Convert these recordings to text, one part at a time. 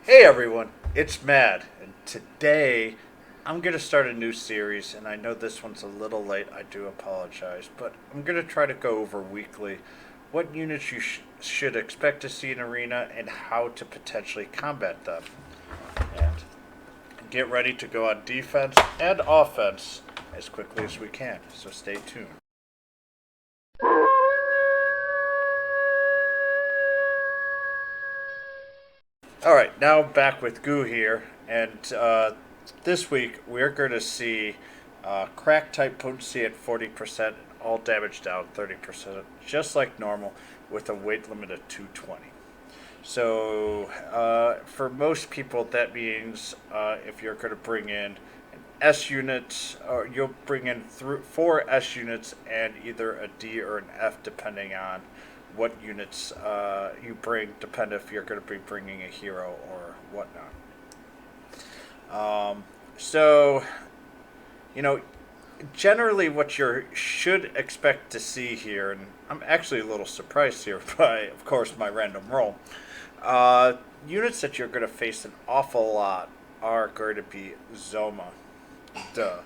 Hey everyone, it's Mad, and today I'm going to start a new series, and I know this one's a little late, I do apologize, but I'm going to try to go over weekly what units you should expect to see in Arena and how to potentially combat them. And get ready to go on defense and offense as quickly as we can, so stay tuned. All right, now back with Goo here, and this week we're going to see crack type potency at 40%, all damage down 30%, just like normal, with a weight limit of 220. So for most people, that means if you're going to bring in an S unit, or you'll bring in four S units and either a D or an F, depending on what units you bring, depend if you're going to be bringing a hero or whatnot. So, you know, generally what you should expect to see here, and I'm actually a little surprised here by, of course, my random roll. Uh, Units that you're going to face an awful lot are going to be Zoma. Duh.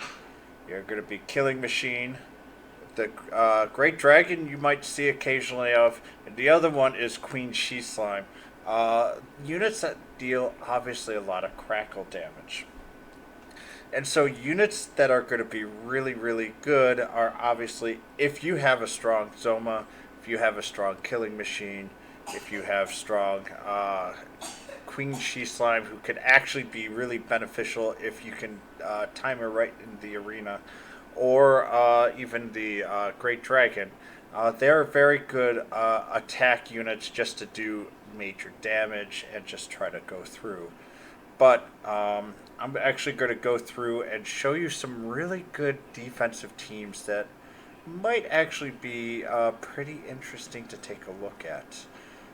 You're going to be Killing Machine. The Great Dragon you might see occasionally of, and the other one is Queen She Slime. Units that deal obviously a lot of crackle damage. And so units that are going to be really, really good are obviously if you have a strong Zoma, if you have a strong Killing Machine, if you have strong Queen She Slime, who can actually be really beneficial if you can time her right in the arena, or even the Great Dragon. They're very good attack units just to do major damage and just try to go through. But I'm actually going to go through and show you some really good defensive teams that might actually be pretty interesting to take a look at.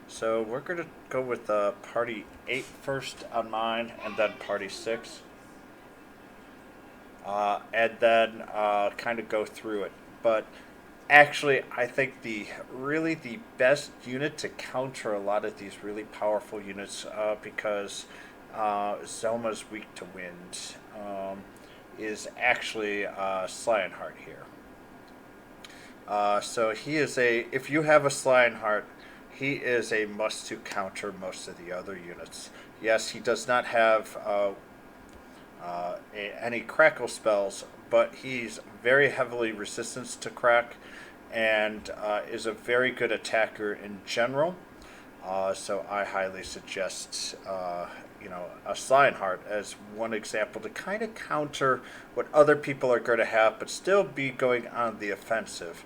So we're going to go with Party 8 first on mine, and then Party 6. And then kind of go through it. But actually, I think the best unit to counter a lot of these really powerful units, because Zelma's weak to wind, is actually Slionheart here. So he is a. If you have a Slionheart, he is a must to counter most of the other units. Yes, he does not have any crackle spells, but he's very heavily resistant to crack and is a very good attacker in general. So I highly suggest a Slionheart as one example to kind of counter what other people are going to have, but still be going on the offensive.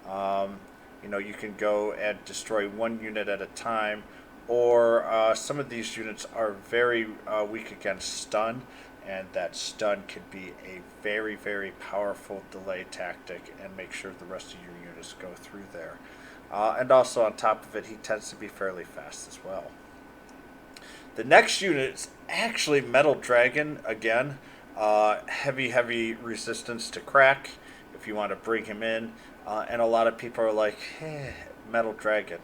You can go and destroy one unit at a time, or some of these units are very weak against stun, and that stun could be a very, very powerful delay tactic and make sure the rest of your units go through there. And also, on top of it, he tends to be fairly fast as well. The next unit is actually Metal Dragon again. Heavy, heavy resistance to crack if you want to bring him in. And a lot of people are like, Metal Dragon.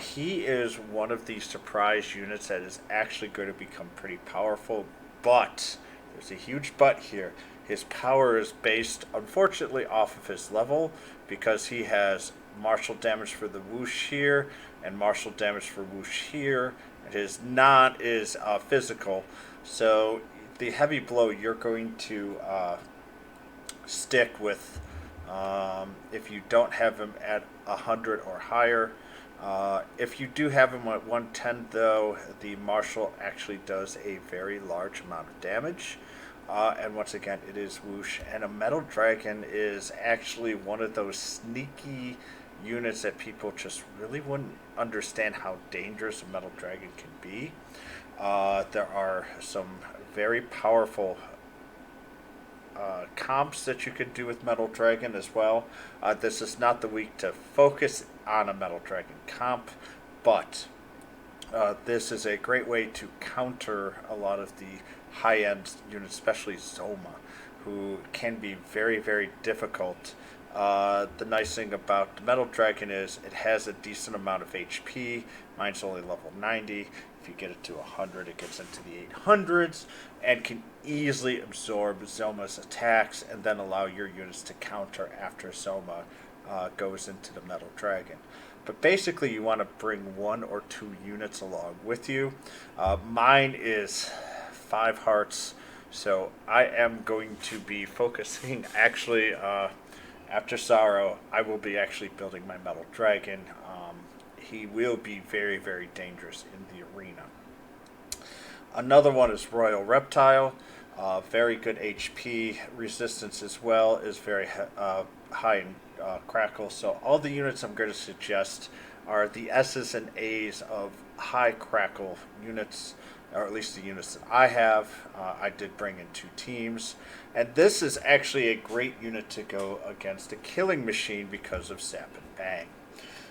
He is one of the surprise units that is actually going to become pretty powerful, but there's a huge but here. His power is based, unfortunately, off of his level, because he has martial damage for the whoosh here and martial damage for whoosh here, and his non is physical. So the heavy blow you're going to stick with if you don't have him at 100 or higher. If you do have him at 110, though, the martial actually does a very large amount of damage. And once again, it is whoosh. And a Metal Dragon is actually one of those sneaky units that people just really wouldn't understand how dangerous a Metal Dragon can be. There are some very powerful comps that you can do with Metal Dragon as well. This is not the week to focus on a Metal Dragon comp, but this is a great way to counter a lot of the high-end units, especially Zoma, who can be very, very difficult The nice thing about the Metal Dragon is it has a decent amount of HP. Mine's only level 90. If you get it to 100, it gets into the 800s and can easily absorb Zoma's attacks and then allow your units to counter after Zoma goes into the Metal Dragon. But basically, you want to bring 1 or 2 units along with you. Mine is 5 hearts, so I am going to be focusing actually. After Sorrow, I will be actually building my Metal Dragon. He will be very, very dangerous in the arena. Another one is Royal Reptile. Very good HP. Resistance as well is very high in Crackle. So all the units I'm going to suggest are the S's and A's of high Crackle units, or at least the units that I have. I did bring in 2 teams. And this is actually a great unit to go against a Killing Machine because of Zap and Bang.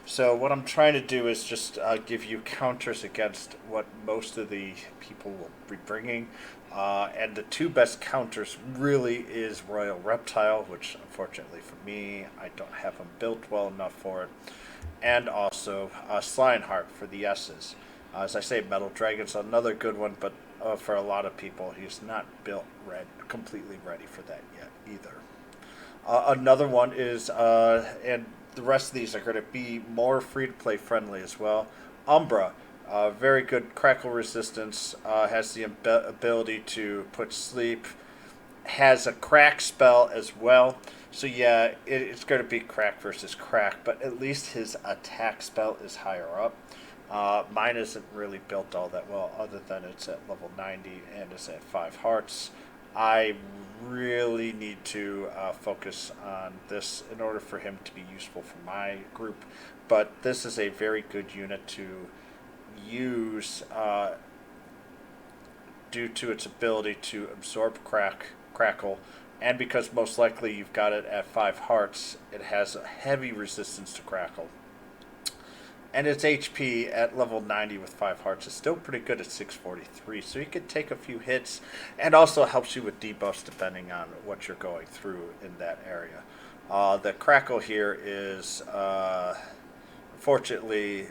So what I'm trying to do is just give you counters against what most of the people will be bringing. And the 2 best counters really is Royal Reptile, which unfortunately for me, I don't have him built well enough for it. And also Slineheart for the S's. As I say, Metal Dragon's another good one, but for a lot of people, he's not built completely ready for that yet either. Another one is, and the rest of these are going to be more free-to-play friendly as well. Umbra, very good Crackle resistance, has the ability to put sleep, has a crack spell as well. So yeah, it's going to be crack versus crack, but at least his attack spell is higher up. Mine isn't really built all that well, other than it's at level 90 and it's at 5 hearts. I really need to focus on this in order for him to be useful for my group. But this is a very good unit to use due to its ability to absorb Crackle. And because most likely you've got it at 5 hearts, it has a heavy resistance to Crackle. And its HP at level 90 with 5 hearts is still pretty good at 643. So you can take a few hits, and also helps you with debuffs depending on what you're going through in that area. The Crackle here is, unfortunately,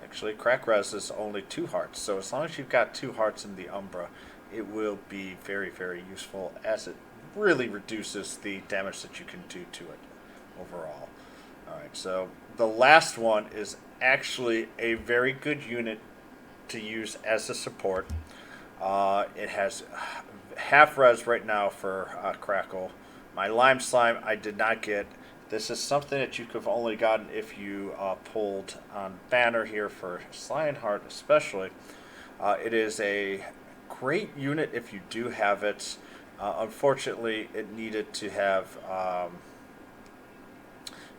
actually, Crack Res is only 2 hearts. So as long as you've got 2 hearts in the Umbra, it will be very, very useful, as it really reduces the damage that you can do to it overall. Alright, so the last one is actually a very good unit to use as a support. It has half res right now for Crackle. My Lime Slime I did not get. This is something that you could have only gotten if you pulled on Banner here for Slineheart especially. It is a great unit if you do have it. Unfortunately, it needed to have...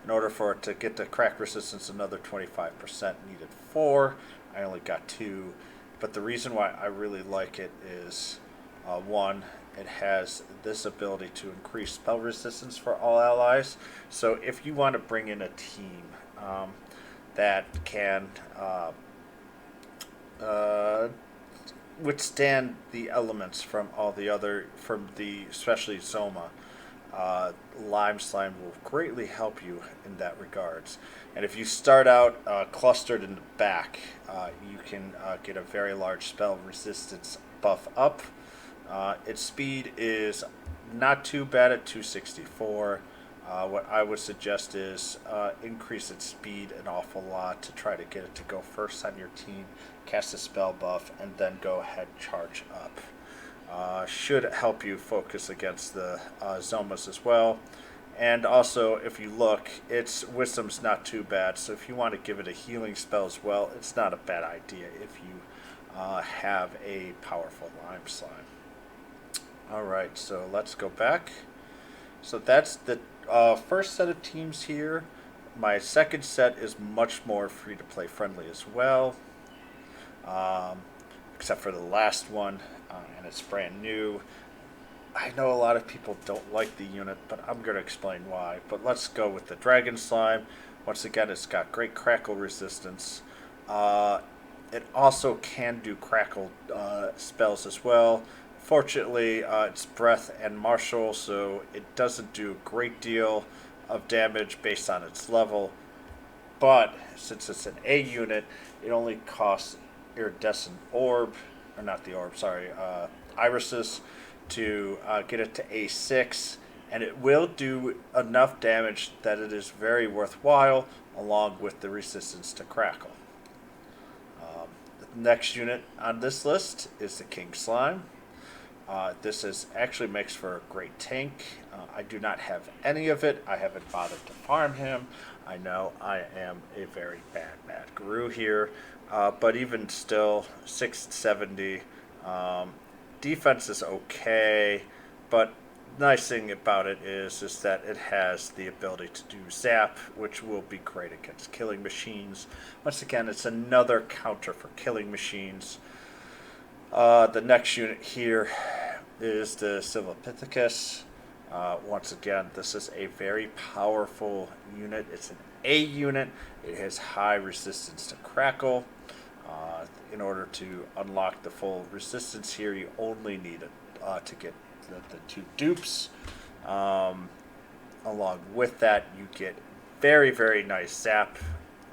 in order for it to get the crack resistance, another 25% needed 4. I only got 2. But the reason why I really like it is, 1, it has this ability to increase spell resistance for all allies. So if you want to bring in a team that can withstand the elements from all the other, especially Zoma, Lime Slime will greatly help you in that regards. And if you start out clustered in the back, you can get a very large spell resistance buff up. Its speed is not too bad at 264. What I would suggest is increase its speed an awful lot to try to get it to go first on your team, cast a spell buff, and then go ahead and charge up. Should help you focus against the Zomas as well. And also, if you look, its Wisdom's not too bad, so if you want to give it a healing spell as well, it's not a bad idea if you have a powerful Lime Slime. Alright, so let's go back. So that's the first set of teams here. My second set is much more free-to-play friendly as well, except for the last one. And it's brand new. I know a lot of people don't like the unit, but I'm going to explain why. But let's go with the Dragon Slime. Once again, it's got great Crackle resistance. It also can do Crackle spells as well. Fortunately, it's breath and martial, so it doesn't do a great deal of damage based on its level. But since it's an A unit, it only costs iridescent orb, or not the orb, sorry, irises to get it to A6, and it will do enough damage that it is very worthwhile, along with the resistance to Crackle. The next unit on this list is the King Slime. This is actually makes for a great tank. I do not have any of it. I haven't bothered to farm him. I know I am a very bad Madgarou here, but even still, 670. Defense is okay, but nice thing about it is that it has the ability to do zap, which will be great against killing machines. Once again, it's another counter for killing machines. The next unit here is the Silvopithecus. Once again, this is a very powerful unit. It's an A unit. It has high resistance to Crackle. In order to unlock the full resistance here, you only need it to get the two dupes. Along with that, you get very, very nice zap.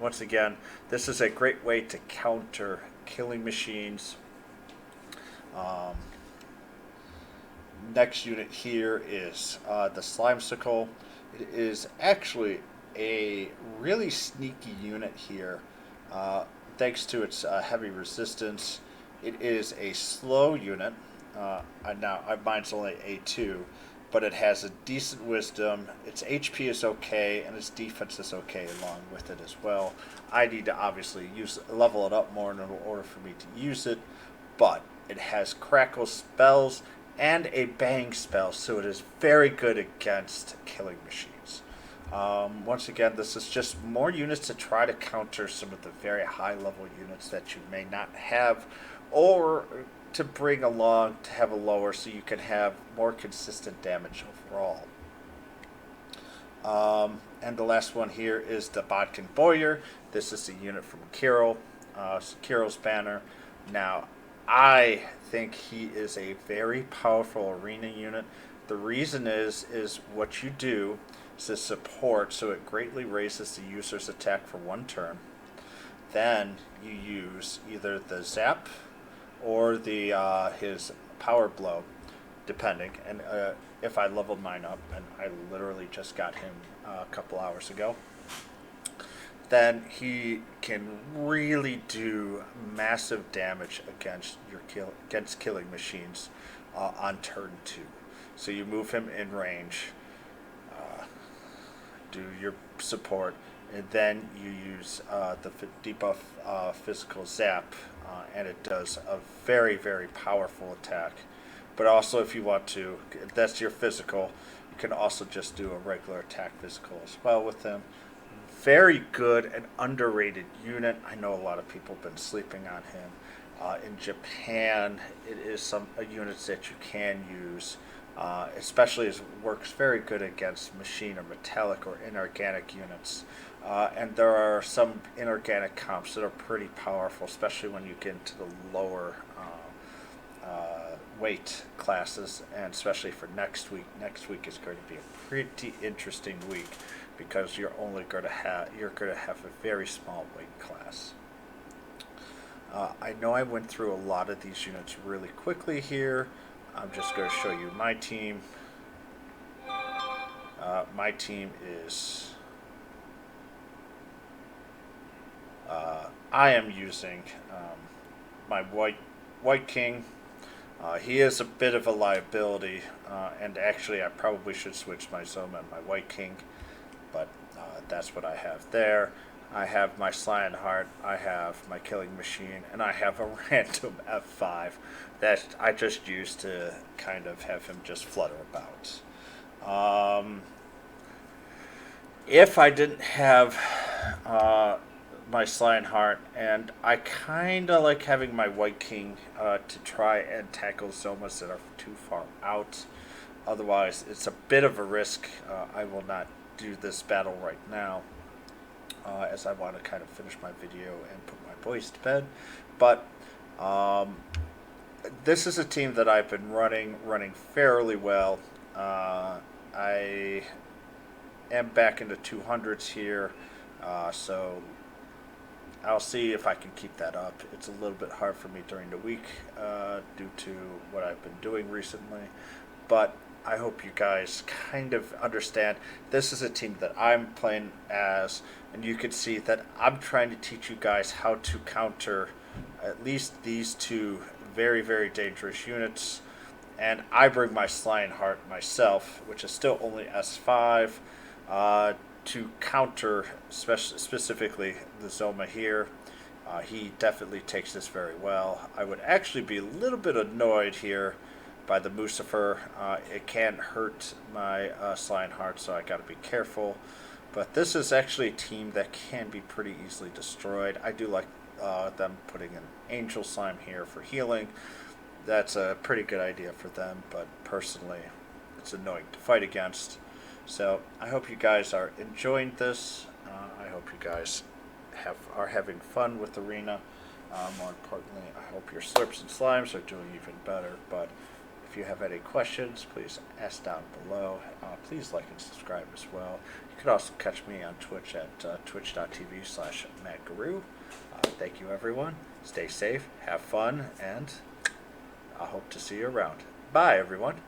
Once again, this is a great way to counter killing machines. Next unit here is the Slimesicle. It is actually a really sneaky unit here, thanks to its heavy resistance. It is a slow unit. Mine's only A2, but it has a decent wisdom. Its HP is okay, and its defense is okay along with it as well. I need to obviously level it up more in order for me to use it, but it has Crackle spells and a bang spell, so it is very good against killing machines. Once again, this is just more units to try to counter some of the very high level units that you may not have, or to bring along to have a lower so you can have more consistent damage overall. And the last one here is the Bodkin Foyer. This is a unit from Kiro's banner. Now, I think he is a very powerful arena unit. The reason is what you do is a support, so it greatly raises the user's attack for one turn. Then you use either the zap or the his power blow, depending. And if I leveled mine up, and I literally just got him a couple hours ago, then he can really do massive damage against killing machines on turn 2. So you move him in range, do your support, and then you use the debuff physical zap, and it does a very, very powerful attack. But also, if you want to, if that's your physical, you can also just do a regular attack physical as well with him. Very good and underrated unit. I know a lot of people have been sleeping on him. In Japan, it is a unit that you can use, especially as it works very good against machine or metallic or inorganic units. And there are some inorganic comps that are pretty powerful, especially when you get into the lower weight classes, and especially for next week. Next week is going to be a pretty interesting week because you're going to have a very small weight class. I know I went through a lot of these units really quickly here. I'm just going to show you my team. My team is I am using my white king. He is a bit of a liability, and actually I probably should switch my Zoma and my white king, but that's what I have there. I have my Slion Heart, I have my Killing Machine, and I have a random F5 that I just used to kind of have him just flutter about. If I didn't have my Slion Heart, and I kind of like having my White King to try and tackle Zomas that are too far out. Otherwise, it's a bit of a risk. I will not do this battle right now, as I want to kind of finish my video and put my boys to bed. But this is a team that I've been running fairly well. I am back into 200s here, so I'll see if I can keep that up. It's a little bit hard for me during the week due to what I've been doing recently, but I hope you guys kind of understand. This is a team that I'm playing as, and you can see that I'm trying to teach you guys how to counter at least these two very, very dangerous units. And I bring my Slion Heart myself, which is still only S5, to counter specifically the Zoma here. He definitely takes this very well. I would actually be a little bit annoyed here by the Mucifer. It can hurt my Slion Heart, so I got to be careful. But this is actually a team that can be pretty easily destroyed. I do like them putting an Angel Slime here for healing. That's a pretty good idea for them, but personally, it's annoying to fight against. So I hope you guys are enjoying this. I hope you guys are having fun with Arena. More importantly, I hope your Slurps and Slimes are doing even better. But if you have any questions, please ask down below. Please like and subscribe as well. You can also catch me on Twitch at twitch.tv/Madgarou. Thank you, everyone. Stay safe, have fun, and I hope to see you around. Bye, everyone.